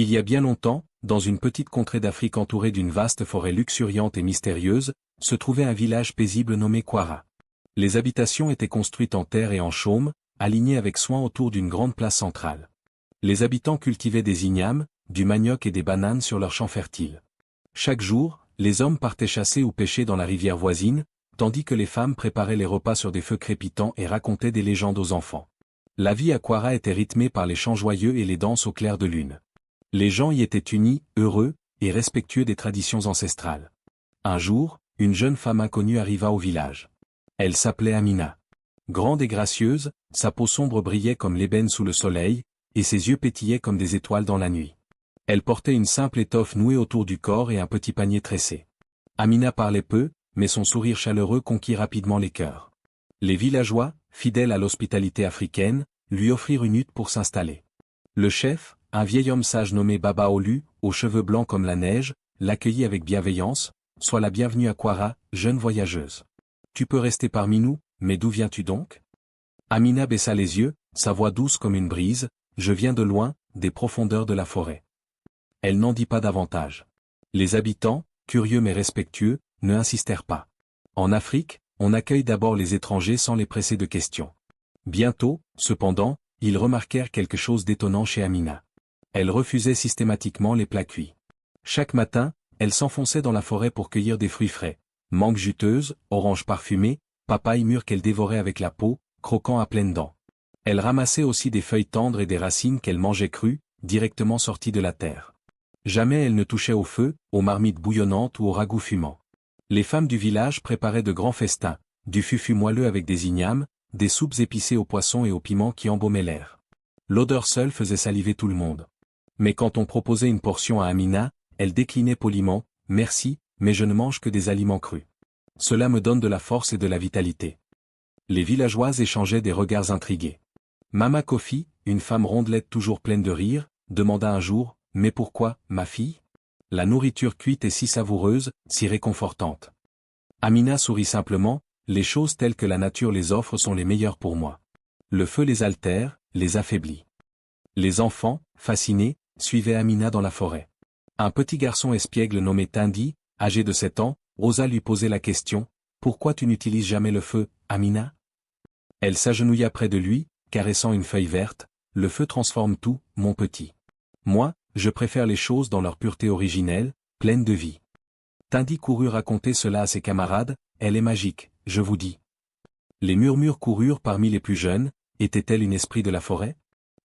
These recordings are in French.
Il y a bien longtemps, dans une petite contrée d'Afrique entourée d'une vaste forêt luxuriante et mystérieuse, se trouvait un village paisible nommé Kwara. Les habitations étaient construites en terre et en chaume, alignées avec soin autour d'une grande place centrale. Les habitants cultivaient des ignames, du manioc et des bananes sur leurs champs fertiles. Chaque jour, les hommes partaient chasser ou pêcher dans la rivière voisine, tandis que les femmes préparaient les repas sur des feux crépitants et racontaient des légendes aux enfants. La vie à Kwara était rythmée par les chants joyeux et les danses au clair de lune. Les gens y étaient unis, heureux, et respectueux des traditions ancestrales. Un jour, une jeune femme inconnue arriva au village. Elle s'appelait Amina. Grande et gracieuse, sa peau sombre brillait comme l'ébène sous le soleil, et ses yeux pétillaient comme des étoiles dans la nuit. Elle portait une simple étoffe nouée autour du corps et un petit panier tressé. Amina parlait peu, mais son sourire chaleureux conquit rapidement les cœurs. Les villageois, fidèles à l'hospitalité africaine, lui offrirent une hutte pour s'installer. Le chef, un vieil homme sage nommé Baba Olu, aux cheveux blancs comme la neige, l'accueillit avec bienveillance. « Sois la bienvenue à Kwara, jeune voyageuse. Tu peux rester parmi nous, mais d'où viens-tu donc ?» Amina baissa les yeux, sa voix douce comme une brise. « Je viens de loin, des profondeurs de la forêt. » Elle n'en dit pas davantage. Les habitants, curieux mais respectueux, ne insistèrent pas. En Afrique, on accueille d'abord les étrangers sans les presser de questions. Bientôt, cependant, ils remarquèrent quelque chose d'étonnant chez Amina. Elle refusait systématiquement les plats cuits. Chaque matin, elle s'enfonçait dans la forêt pour cueillir des fruits frais, mangues juteuses, oranges parfumées, papayes mûres qu'elle dévorait avec la peau, croquant à pleines dents. Elle ramassait aussi des feuilles tendres et des racines qu'elle mangeait crues, directement sorties de la terre. Jamais elle ne touchait au feu, aux marmites bouillonnantes ou aux ragoûts fumants. Les femmes du village préparaient de grands festins, du fufu moelleux avec des ignames, des soupes épicées aux poissons et aux piments qui embaumaient l'air. L'odeur seule faisait saliver tout le monde. Mais quand on proposait une portion à Amina, elle déclinait poliment, « Merci, mais je ne mange que des aliments crus. Cela me donne de la force et de la vitalité. » Les villageoises échangeaient des regards intrigués. Mama Kofi, une femme rondelette toujours pleine de rire, demanda un jour, « Mais pourquoi, ma fille ? La nourriture cuite est si savoureuse, si réconfortante. » Amina sourit simplement, « Les choses telles que la nature les offre sont les meilleures pour moi. Le feu les altère, les affaiblit. » Les enfants, fascinés, suivaient Amina dans la forêt. Un petit garçon espiègle nommé Tindi, âgé de 7 ans, osa lui poser la question, « Pourquoi tu n'utilises jamais le feu, Amina ?» Elle s'agenouilla près de lui, caressant une feuille verte, « Le feu transforme tout, mon petit. Moi, je préfère les choses dans leur pureté originelle, pleine de vie. » Tindi courut raconter cela à ses camarades, « Elle est magique, je vous dis. » Les murmures coururent parmi les plus jeunes, était-elle une esprit de la forêt ?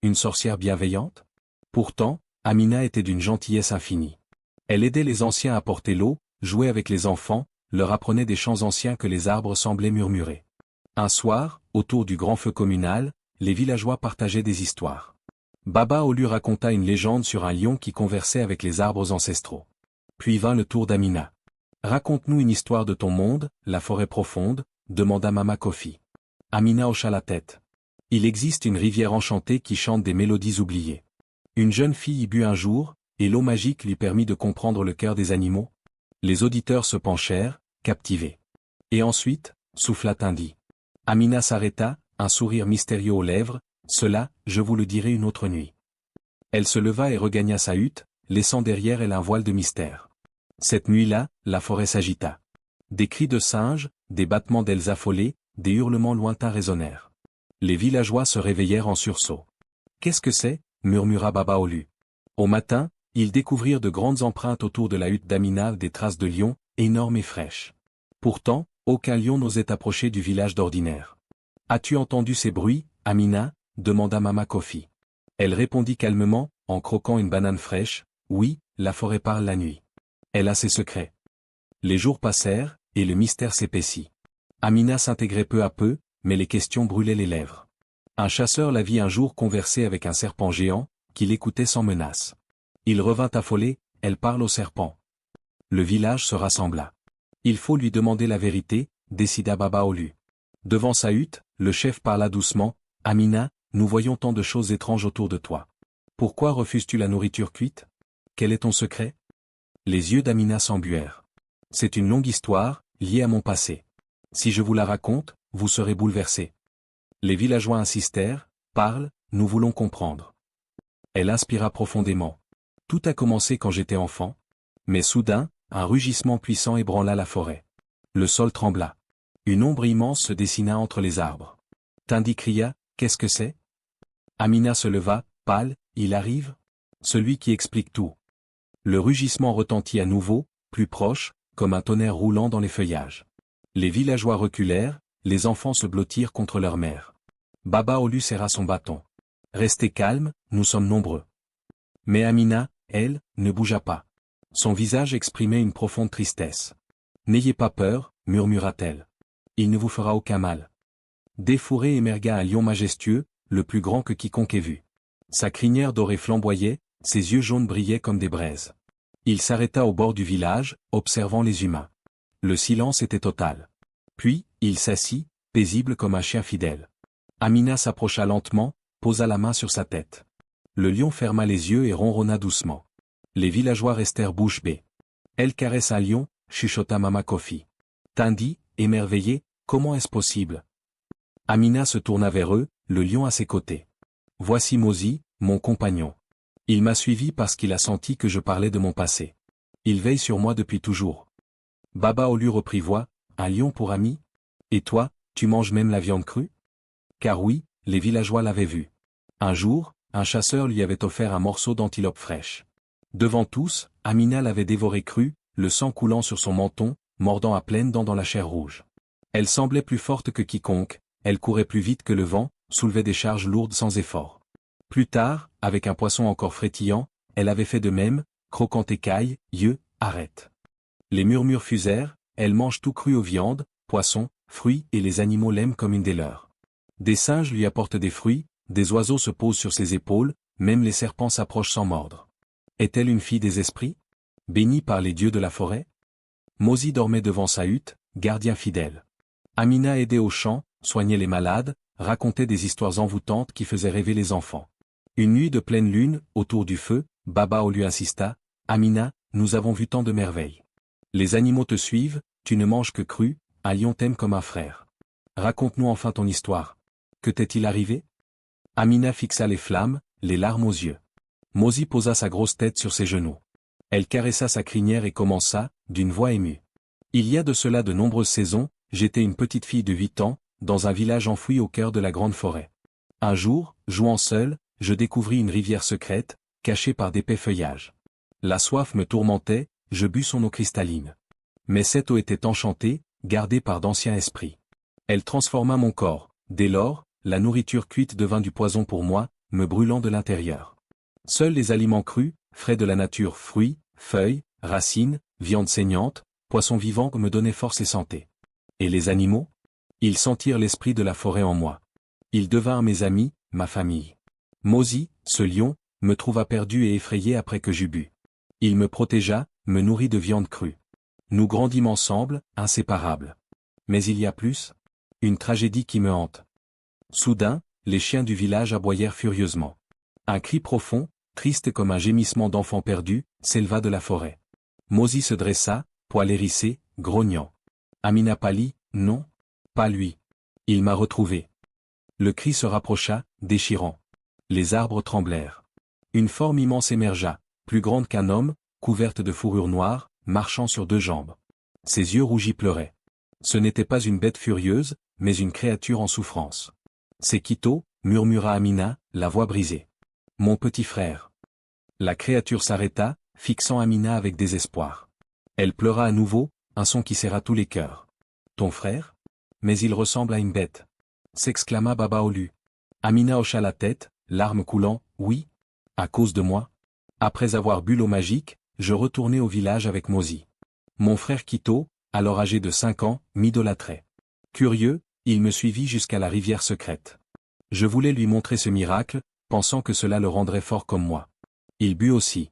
Une sorcière bienveillante ? Pourtant, Amina était d'une gentillesse infinie. Elle aidait les anciens à porter l'eau, jouait avec les enfants, leur apprenait des chants anciens que les arbres semblaient murmurer. Un soir, autour du grand feu communal, les villageois partageaient des histoires. Baba Olu raconta une légende sur un lion qui conversait avec les arbres ancestraux. Puis vint le tour d'Amina. « Raconte-nous une histoire de ton monde, la forêt profonde » demanda Mama Kofi. Amina hocha la tête. « Il existe une rivière enchantée qui chante des mélodies oubliées. Une jeune fille y but un jour, et l'eau magique lui permit de comprendre le cœur des animaux. » Les auditeurs se penchèrent, captivés. « Et ensuite » souffla Tindi. Amina s'arrêta, un sourire mystérieux aux lèvres, « Cela, je vous le dirai une autre nuit. » Elle se leva et regagna sa hutte, laissant derrière elle un voile de mystère. Cette nuit-là, la forêt s'agita. Des cris de singes, des battements d'ailes affolées, des hurlements lointains résonnèrent. Les villageois se réveillèrent en sursaut. « Qu'est-ce que c'est » murmura Baba Olu. Au matin, ils découvrirent de grandes empreintes autour de la hutte d'Amina, des traces de lions, énormes et fraîches. Pourtant, aucun lion n'osait approcher du village d'ordinaire. « As-tu entendu ces bruits, Amina » demanda Mama Kofi. Elle répondit calmement, en croquant une banane fraîche, « Oui, la forêt parle la nuit. Elle a ses secrets. » Les jours passèrent, et le mystère s'épaissit. Amina s'intégrait peu à peu, mais les questions brûlaient les lèvres. Un chasseur la vit un jour converser avec un serpent géant, qui l'écoutait sans menace. Il revint affolé, « Elle parle au serpent. » Le village se rassembla. « Il faut lui demander la vérité » décida Baba Olu. Devant sa hutte, le chef parla doucement, « Amina, nous voyons tant de choses étranges autour de toi. Pourquoi refuses-tu la nourriture cuite ? Quel est ton secret ?» Les yeux d'Amina s'embuèrent. « C'est une longue histoire, liée à mon passé. Si je vous la raconte, vous serez bouleversés. » Les villageois insistèrent, « Parle, nous voulons comprendre. » Elle inspira profondément. Tout a commencé quand j'étais enfant. Mais soudain, un rugissement puissant ébranla la forêt. Le sol trembla. Une ombre immense se dessina entre les arbres. Tindi cria, « Qu'est-ce que c'est ?» Amina se leva, pâle, « Il arrive ?» Celui qui explique tout. Le rugissement retentit à nouveau, plus proche, comme un tonnerre roulant dans les feuillages. Les villageois reculèrent, les enfants se blottirent contre leur mère. Baba Olu serra son bâton. « Restez calme, nous sommes nombreux. » Mais Amina, elle, ne bougea pas. Son visage exprimait une profonde tristesse. « N'ayez pas peur, murmura-t-elle. Il ne vous fera aucun mal. » Des fourrés émergea un lion majestueux, le plus grand que quiconque ait vu. Sa crinière dorée flamboyait, ses yeux jaunes brillaient comme des braises. Il s'arrêta au bord du village, observant les humains. Le silence était total. Puis, il s'assit, paisible comme un chien fidèle. Amina s'approcha lentement, posa la main sur sa tête. Le lion ferma les yeux et ronronna doucement. Les villageois restèrent bouche bée. Elle caresse un lion, chuchota Mama Kofi. Tindi, émerveillé, comment est-ce possible? Amina se tourna vers eux, le lion à ses côtés. Voici Mozi, mon compagnon. Il m'a suivi parce qu'il a senti que je parlais de mon passé. Il veille sur moi depuis toujours. Baba Olu reprit voix, un lion pour ami? Et toi, tu manges même la viande crue? Car oui, les villageois l'avaient vu. Un jour, un chasseur lui avait offert un morceau d'antilope fraîche. Devant tous, Amina l'avait dévoré cru, le sang coulant sur son menton, mordant à pleines dents dans la chair rouge. Elle semblait plus forte que quiconque, elle courait plus vite que le vent, soulevait des charges lourdes sans effort. Plus tard, avec un poisson encore frétillant, elle avait fait de même, croquant écailles, yeux, arrête. Les murmures fusèrent, elle mange tout cru aux viandes, poissons, fruits et les animaux l'aiment comme une des leurs. Des singes lui apportent des fruits, des oiseaux se posent sur ses épaules, même les serpents s'approchent sans mordre. Est-elle une fille des esprits? Bénie par les dieux de la forêt? Mozi dormait devant sa hutte, gardien fidèle. Amina aidait aux champs, soignait les malades, racontait des histoires envoûtantes qui faisaient rêver les enfants. Une nuit de pleine lune, autour du feu, Baba Olu insista, « Amina, nous avons vu tant de merveilles. Les animaux te suivent, tu ne manges que cru, un lion t'aime comme un frère. Raconte-nous enfin ton histoire. Que t'est-il arrivé ?» Amina fixa les flammes, les larmes aux yeux. Mozi posa sa grosse tête sur ses genoux. Elle caressa sa crinière et commença, d'une voix émue. « Il y a de cela de nombreuses saisons, j'étais une petite fille de 8 ans, dans un village enfoui au cœur de la grande forêt. Un jour, jouant seul, je découvris une rivière secrète, cachée par d'épais feuillages. La soif me tourmentait, je bus son eau cristalline. Mais cette eau était enchantée, gardée par d'anciens esprits. Elle transforma mon corps, dès lors, la nourriture cuite devint du poison pour moi, me brûlant de l'intérieur. Seuls les aliments crus, frais de la nature, fruits, feuilles, racines, viande saignante, poissons vivants me donnaient force et santé. Et les animaux? Ils sentirent l'esprit de la forêt en moi. Ils devinrent mes amis, ma famille. Mozi, ce lion, me trouva perdu et effrayé après que j'eus bu. Il me protégea, me nourrit de viande crue. Nous grandîmes ensemble, inséparables. Mais il y a plus? Une tragédie qui me hante. Soudain, les chiens du village aboyèrent furieusement. Un cri profond, triste comme un gémissement d'enfant perdu, s'éleva de la forêt. Mozi se dressa, poil hérissé, grognant. Amina pâlit, non? Pas lui. Il m'a retrouvé. Le cri se rapprocha, déchirant. Les arbres tremblèrent. Une forme immense émergea, plus grande qu'un homme, couverte de fourrure noire, marchant sur 2 jambes. Ses yeux rougis pleuraient. Ce n'était pas une bête furieuse, mais une créature en souffrance. « C'est Kito » murmura Amina, la voix brisée. « Mon petit frère. » La créature s'arrêta, fixant Amina avec désespoir. Elle pleura à nouveau, un son qui serra tous les cœurs. « Ton frère? Mais il ressemble à une bête. » s'exclama Baba Olu. Amina hocha la tête, larmes coulant, « Oui. À cause de moi. Après avoir bu l'eau magique, je retournai au village avec Mozi. Mon frère Kito, alors âgé de 5 ans, m'idolâtrait. Curieux, il me suivit jusqu'à la rivière secrète. Je voulais lui montrer ce miracle, pensant que cela le rendrait fort comme moi. Il but aussi.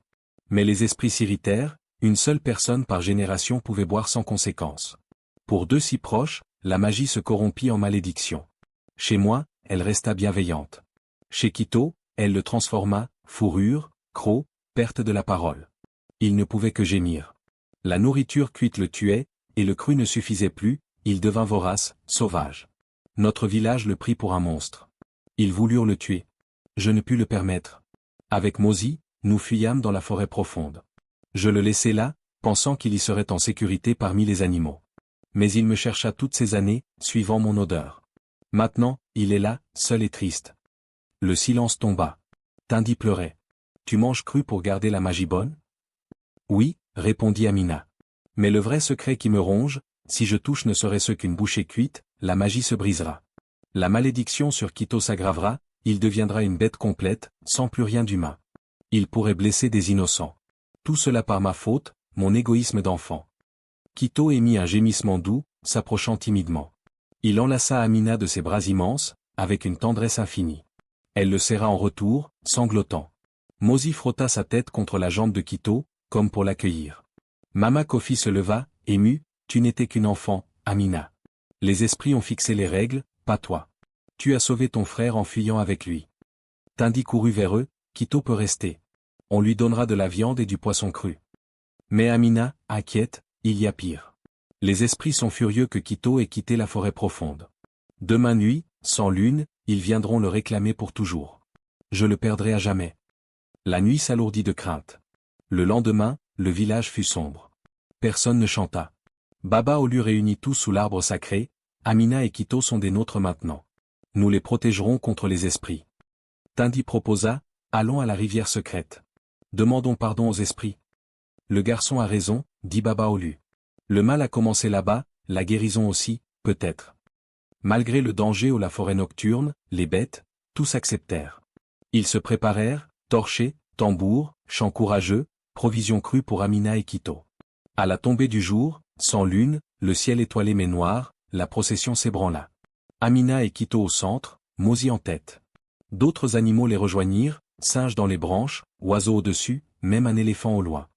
Mais les esprits s'irritèrent, une seule personne par génération pouvait boire sans conséquence. Pour 2 si proches, la magie se corrompit en malédiction. Chez moi, elle resta bienveillante. Chez Kito, elle le transforma, fourrure, croc, perte de la parole. Il ne pouvait que gémir. La nourriture cuite le tuait, et le cru ne suffisait plus, il devint vorace, sauvage. Notre village le prit pour un monstre. Ils voulurent le tuer. Je ne pus le permettre. Avec Mozi, nous fuyâmes dans la forêt profonde. Je le laissai là, pensant qu'il y serait en sécurité parmi les animaux. Mais il me chercha toutes ces années, suivant mon odeur. Maintenant, il est là, seul et triste. Le silence tomba. Tindi pleurait. Tu manges cru pour garder la magie bonne? Oui, répondit Amina. Mais le vrai secret qui me ronge, si je touche ne serait-ce qu'une bouchée cuite, la magie se brisera. La malédiction sur Quito s'aggravera, il deviendra une bête complète, sans plus rien d'humain. Il pourrait blesser des innocents. Tout cela par ma faute, mon égoïsme d'enfant. Quito émit un gémissement doux, s'approchant timidement. Il enlaça Amina de ses bras immenses, avec une tendresse infinie. Elle le serra en retour, sanglotant. Mozi frotta sa tête contre la jambe de Quito, comme pour l'accueillir. Mama Kofi se leva, émue, tu n'étais qu'une enfant, Amina. Les esprits ont fixé les règles, pas toi. Tu as sauvé ton frère en fuyant avec lui. Tindi courut vers eux, Quito peut rester. On lui donnera de la viande et du poisson cru. Mais Amina, inquiète, il y a pire. Les esprits sont furieux que Quito ait quitté la forêt profonde. Demain nuit, sans lune, ils viendront le réclamer pour toujours. Je le perdrai à jamais. La nuit s'alourdit de crainte. Le lendemain, le village fut sombre. Personne ne chanta. Baba Olu réunit tous sous l'arbre sacré, Amina et Quito sont des nôtres maintenant. Nous les protégerons contre les esprits. Tindi proposa, allons à la rivière secrète. Demandons pardon aux esprits. Le garçon a raison, dit Baba Olu. Le mal a commencé là-bas, la guérison aussi, peut-être. Malgré le danger ou la forêt nocturne, les bêtes, tous acceptèrent. Ils se préparèrent, torchés, tambours, chants courageux, provisions crues pour Amina et Quito. À la tombée du jour, sans lune, le ciel étoilé mais noir, la procession s'ébranla. Amina et Quito au centre, Mozi en tête. D'autres animaux les rejoignirent, singes dans les branches, oiseaux au-dessus, même un éléphant au loin.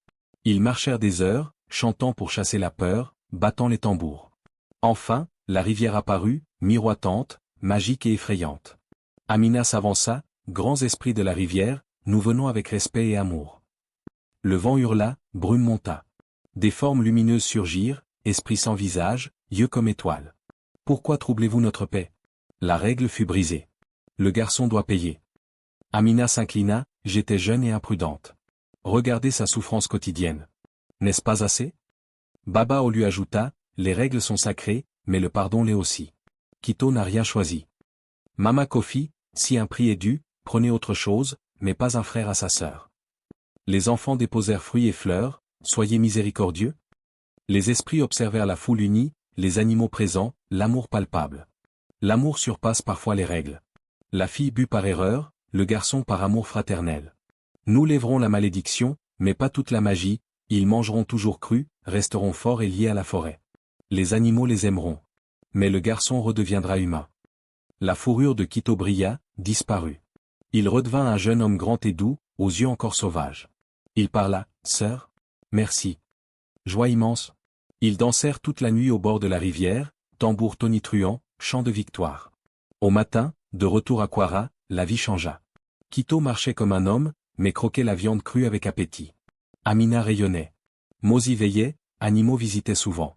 Ils marchèrent des heures, chantant pour chasser la peur, battant les tambours. Enfin, la rivière apparut, miroitante, magique et effrayante. Amina s'avança, grands esprits de la rivière, nous venons avec respect et amour. Le vent hurla, brume monta. Des formes lumineuses surgirent, esprits sans visage, yeux comme étoiles. Pourquoi troublez-vous notre paix? La règle fut brisée. Le garçon doit payer. Amina s'inclina, j'étais jeune et imprudente. Regardez sa souffrance quotidienne. N'est-ce pas assez? Baba O lui ajouta, les règles sont sacrées, mais le pardon l'est aussi. Quito n'a rien choisi. Mama Kofi, si un prix est dû, prenez autre chose, mais pas un frère à sa sœur. Les enfants déposèrent fruits et fleurs, soyez miséricordieux. Les esprits observèrent la foule unie, les animaux présents, l'amour palpable. L'amour surpasse parfois les règles. La fille but par erreur, le garçon par amour fraternel. Nous lèverons la malédiction, mais pas toute la magie, ils mangeront toujours cru, resteront forts et liés à la forêt. Les animaux les aimeront. Mais le garçon redeviendra humain. La fourrure de Quito brilla, disparut. Il redevint un jeune homme grand et doux, aux yeux encore sauvages. Il parla, sœur? Merci. Joie immense. Ils dansèrent toute la nuit au bord de la rivière, tambours tonitruants, chants de victoire. Au matin, de retour à Kwara, la vie changea. Quito marchait comme un homme, mais croquait la viande crue avec appétit. Amina rayonnait. Mozi veillait, animaux visitaient souvent.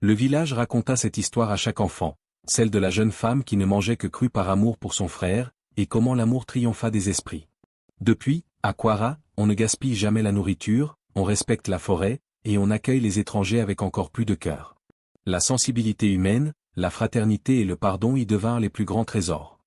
Le village raconta cette histoire à chaque enfant, celle de la jeune femme qui ne mangeait que cru par amour pour son frère, et comment l'amour triompha des esprits. Depuis, à Kwara, on ne gaspille jamais la nourriture, on respecte la forêt, et on accueille les étrangers avec encore plus de cœur. La sensibilité humaine, la fraternité et le pardon y devinrent les plus grands trésors.